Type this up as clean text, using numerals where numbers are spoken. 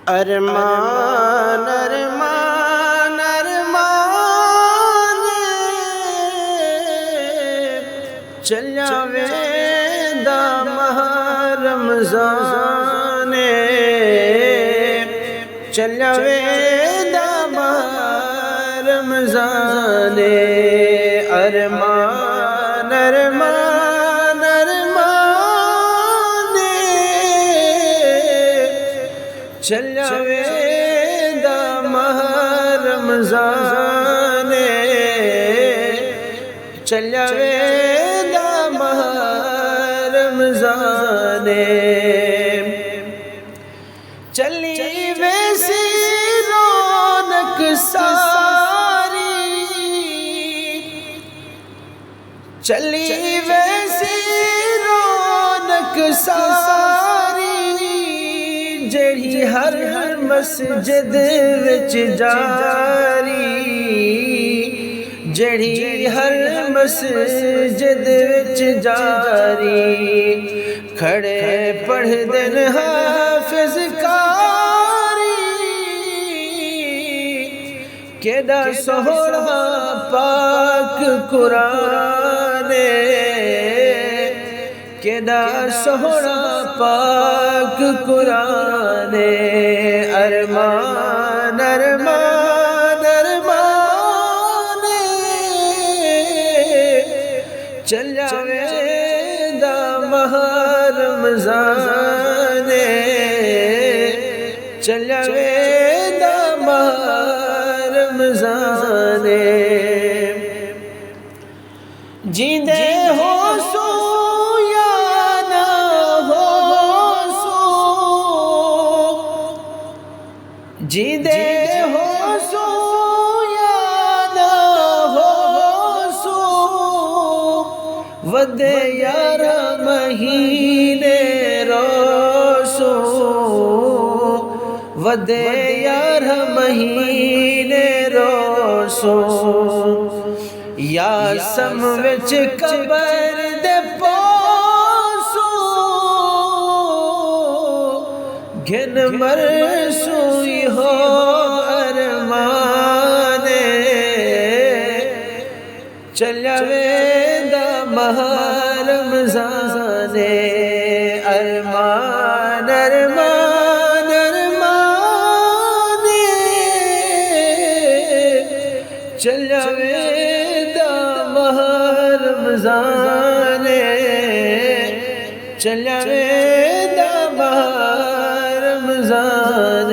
ارمان ارمان ارمان چل جاوے دا ماہ رمضان چل جاوے دا ماہ رمضان ارمان ارمان ارمان چل جاوے دا ماہ رمضان چل جاوے دا ماہ رمضان چلی ویسی رونق ساری چلی ویسی رونق ساری جڑی ہر مسجد وچ جاری جڑی ہر مسجد وچ جاری کھڑے پڑھ دن حافظ کاری کیڑا سوہنا پاک قرآن کیڑا سوہنا پاک قرآن ارمان ارمان ارمان چل جاوے دا ماہ رمضان چل جاوے دا ماہ رمضان جیندے ہو سو یا نہ ہو سو جیندے ہو سو یا نہ ہو سو ودے یارہ مہینے روسو ودے یارہ مہینے روسو یا سم وچ قبر دے پوسو گھن مرسوئی ہو ارمان چل جاوے دا ماہ رمضان ارمان ارمان ارمان چل جاوے دا ماہ رمضان چل جاوے دا ماہ رمضان